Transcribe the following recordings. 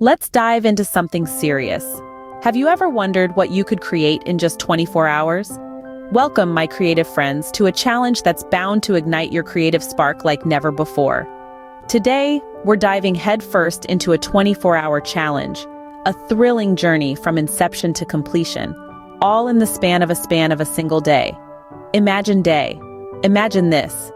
Let's dive into something serious. Have you ever wondered what you could create in just 24 hours? Welcome, my creative friends, to a challenge that's bound to ignite your creative spark like never before. Today, we're diving headfirst into a 24-hour challenge, a thrilling journey from inception to completion, all in the span of a single day. Imagine this,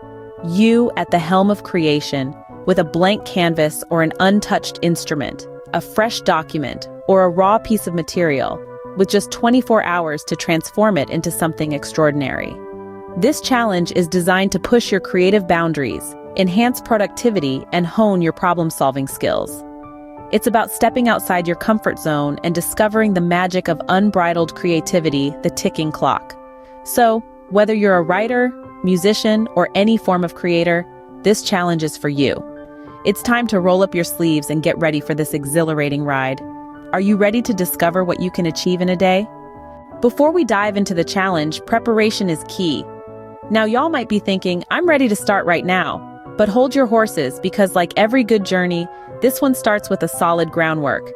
you at the helm of creation, with a blank canvas or an untouched instrument, a fresh document, or a raw piece of material, with just 24 hours to transform it into something extraordinary. This challenge is designed to push your creative boundaries, enhance productivity, and hone your problem-solving skills. It's about stepping outside your comfort zone and discovering the magic of unbridled creativity, the ticking clock. So, whether you're a writer, musician, or any form of creator, this challenge is for you. It's time to roll up your sleeves and get ready for this exhilarating ride. Are you ready to discover what you can achieve in a day? Before we dive into the challenge, preparation is key. Now, y'all might be thinking, I'm ready to start right now. But hold your horses, because like every good journey, this one starts with a solid groundwork.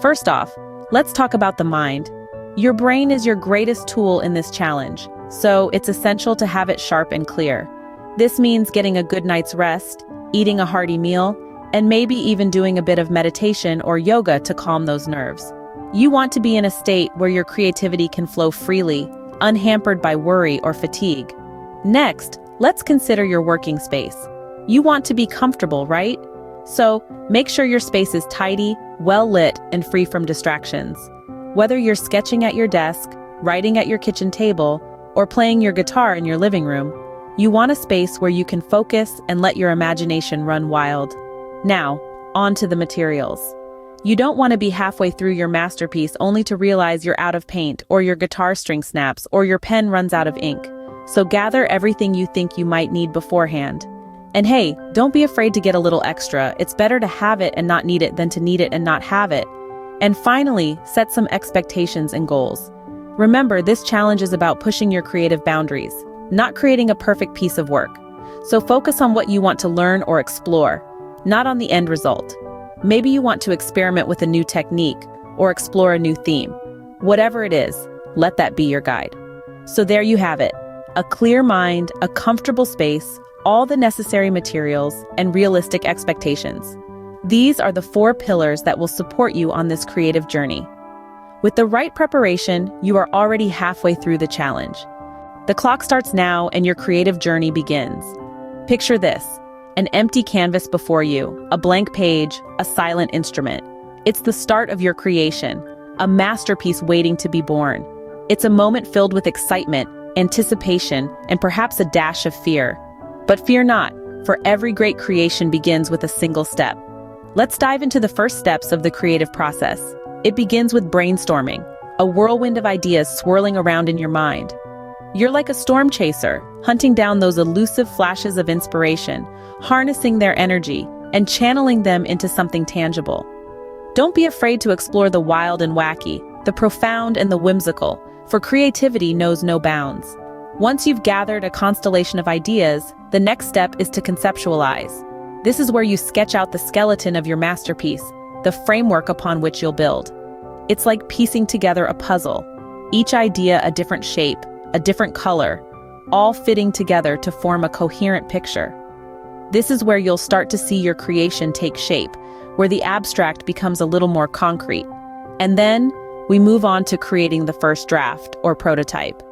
First off, let's talk about the mind. Your brain is your greatest tool in this challenge, so it's essential to have it sharp and clear. This means getting a good night's rest, eating a hearty meal, and maybe even doing a bit of meditation or yoga to calm those nerves. You want to be in a state where your creativity can flow freely, unhampered by worry or fatigue. Next, let's consider your working space. You want to be comfortable, right? So, make sure your space is tidy, well lit, and free from distractions. Whether you're sketching at your desk, writing at your kitchen table, or playing your guitar in your living room, you want a space where you can focus and let your imagination run wild. Now, on to the materials. You don't want to be halfway through your masterpiece only to realize you're out of paint, or your guitar string snaps, or your pen runs out of ink. So gather everything you think you might need beforehand. And hey, don't be afraid to get a little extra. It's better to have it and not need it than to need it and not have it. And finally, set some expectations and goals. Remember, this challenge is about pushing your creative boundaries, not creating a perfect piece of work. So focus on what you want to learn or explore, not on the end result. Maybe you want to experiment with a new technique or explore a new theme. Whatever it is, let that be your guide. So there you have it, a clear mind, a comfortable space, all the necessary materials, and realistic expectations. These are the 4 pillars that will support you on this creative journey. With the right preparation, you are already halfway through the challenge. The clock starts now and your creative journey begins. Picture this, an empty canvas before you, a blank page, a silent instrument. It's the start of your creation, a masterpiece waiting to be born. It's a moment filled with excitement, anticipation, and perhaps a dash of fear. But fear not, for every great creation begins with a single step. Let's dive into the first steps of the creative process. It begins with brainstorming, a whirlwind of ideas swirling around in your mind. You're like a storm chaser, hunting down those elusive flashes of inspiration, harnessing their energy, and channeling them into something tangible. Don't be afraid to explore the wild and wacky, the profound and the whimsical, for creativity knows no bounds. Once you've gathered a constellation of ideas, the next step is to conceptualize. This is where you sketch out the skeleton of your masterpiece, the framework upon which you'll build. It's like piecing together a puzzle, each idea a different shape, a different color, all fitting together to form a coherent picture. This is where you'll start to see your creation take shape, where the abstract becomes a little more concrete. And then, we move on to creating the first draft, or prototype.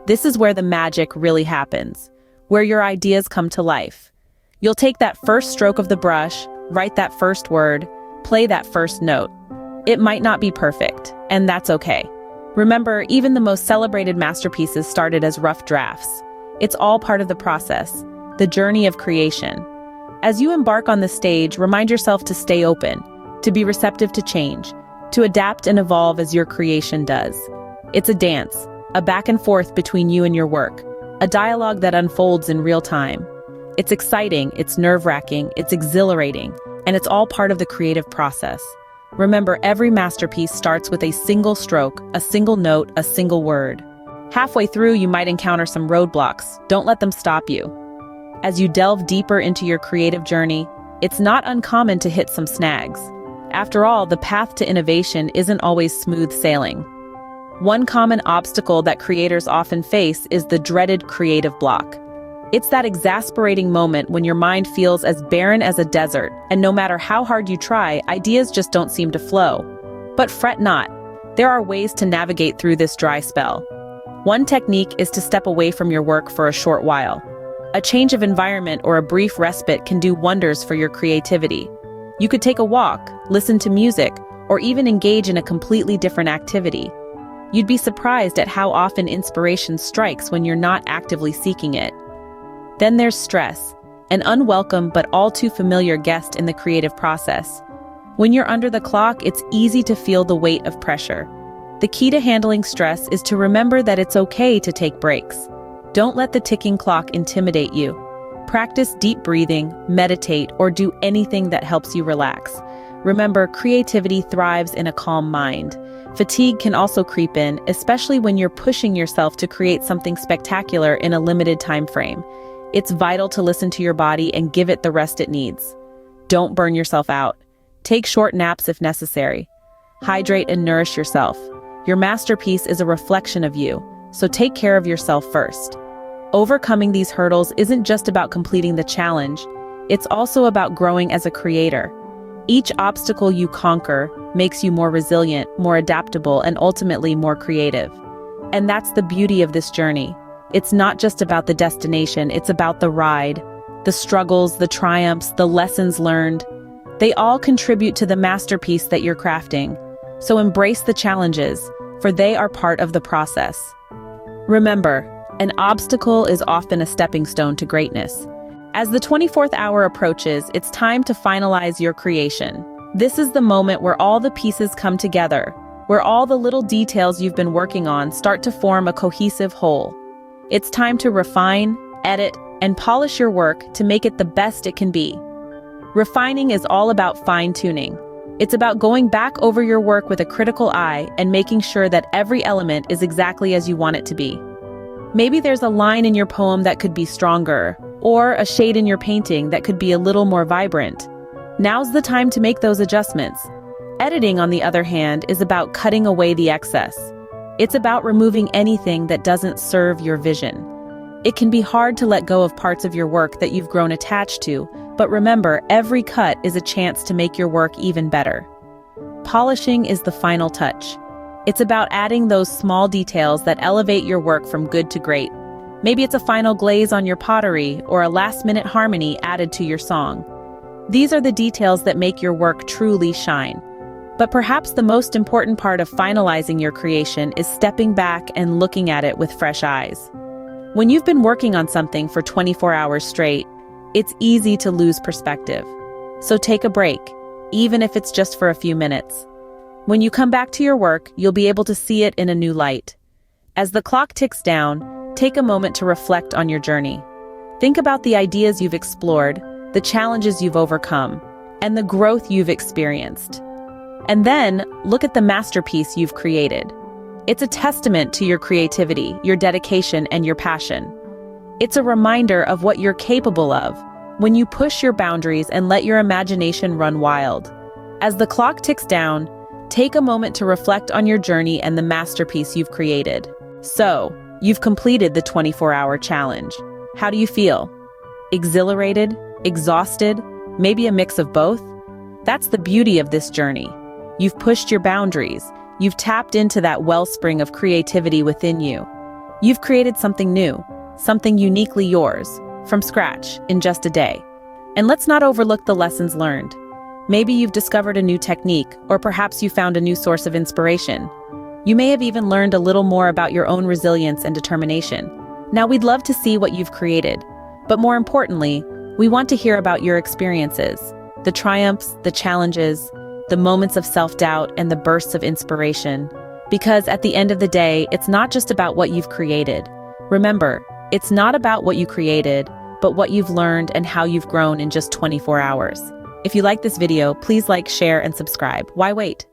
This is where the magic really happens, where your ideas come to life. You'll take that first stroke of the brush, write that first word, play that first note. It might not be perfect, and that's okay. Remember, even the most celebrated masterpieces started as rough drafts. It's all part of the process, the journey of creation. As you embark on the stage, remind yourself to stay open, to be receptive to change, to adapt and evolve as your creation does. It's a dance, a back and forth between you and your work, a dialogue that unfolds in real time. It's exciting, it's nerve-wracking, it's exhilarating, and it's all part of the creative process. Remember, every masterpiece starts with a single stroke, a single note, a single word. Halfway through, you might encounter some roadblocks. Don't let them stop you. As you delve deeper into your creative journey, it's not uncommon to hit some snags. After all, the path to innovation isn't always smooth sailing. One common obstacle that creators often face is the dreaded creative block. It's that exasperating moment when your mind feels as barren as a desert, and no matter how hard you try, ideas just don't seem to flow. But fret not. There are ways to navigate through this dry spell. One technique is to step away from your work for a short while. A change of environment or a brief respite can do wonders for your creativity. You could take a walk, listen to music, or even engage in a completely different activity. You'd be surprised at how often inspiration strikes when you're not actively seeking it. Then there's stress, an unwelcome but all too familiar guest in the creative process. When you're under the clock, it's easy to feel the weight of pressure. The key to handling stress is to remember that it's okay to take breaks. Don't let the ticking clock intimidate you. Practice deep breathing, meditate, or do anything that helps you relax. Remember, creativity thrives in a calm mind. Fatigue can also creep in, especially when you're pushing yourself to create something spectacular in a limited time frame. It's vital to listen to your body and give it the rest it needs. Don't burn yourself out. Take short naps if necessary. Hydrate and nourish yourself. Your masterpiece is a reflection of you, so take care of yourself first. Overcoming these hurdles isn't just about completing the challenge, it's also about growing as a creator. Each obstacle you conquer makes you more resilient, more adaptable, and ultimately more creative. And that's the beauty of this journey. It's not just about the destination, it's about the ride. The struggles, the triumphs, the lessons learned. They all contribute to the masterpiece that you're crafting. So embrace the challenges, for they are part of the process. Remember, an obstacle is often a stepping stone to greatness. As the 24th hour approaches, it's time to finalize your creation. This is the moment where all the pieces come together, where all the little details you've been working on start to form a cohesive whole. It's time to refine, edit, and polish your work to make it the best it can be. Refining is all about fine-tuning. It's about going back over your work with a critical eye and making sure that every element is exactly as you want it to be. Maybe there's a line in your poem that could be stronger, or a shade in your painting that could be a little more vibrant. Now's the time to make those adjustments. Editing, on the other hand, is about cutting away the excess. It's about removing anything that doesn't serve your vision. It can be hard to let go of parts of your work that you've grown attached to, but remember, every cut is a chance to make your work even better. Polishing is the final touch. It's about adding those small details that elevate your work from good to great. Maybe it's a final glaze on your pottery or a last-minute harmony added to your song. These are the details that make your work truly shine. But perhaps the most important part of finalizing your creation is stepping back and looking at it with fresh eyes. When you've been working on something for 24 hours straight, it's easy to lose perspective. So take a break, even if it's just for a few minutes. When you come back to your work, you'll be able to see it in a new light. As the clock ticks down, take a moment to reflect on your journey. Think about the ideas you've explored, the challenges you've overcome, and the growth you've experienced. And then, look at the masterpiece you've created. It's a testament to your creativity, your dedication, and your passion. It's a reminder of what you're capable of when you push your boundaries and let your imagination run wild. As the clock ticks down, take a moment to reflect on your journey and the masterpiece you've created. So, you've completed the 24-hour challenge. How do you feel? Exhilarated? Exhausted? Maybe a mix of both? That's the beauty of this journey. You've pushed your boundaries. You've tapped into that wellspring of creativity within you. You've created something new, something uniquely yours, from scratch, in just a day. And let's not overlook the lessons learned. Maybe you've discovered a new technique, or perhaps you found a new source of inspiration. You may have even learned a little more about your own resilience and determination. Now, we'd love to see what you've created, but more importantly, we want to hear about your experiences, the triumphs, the challenges, the moments of self-doubt, and the bursts of inspiration. Because at the end of the day, it's not just about what you've created. Remember, it's not about what you created, but what you've learned and how you've grown in just 24 hours. If you like this video, please like, share, and subscribe. Why wait?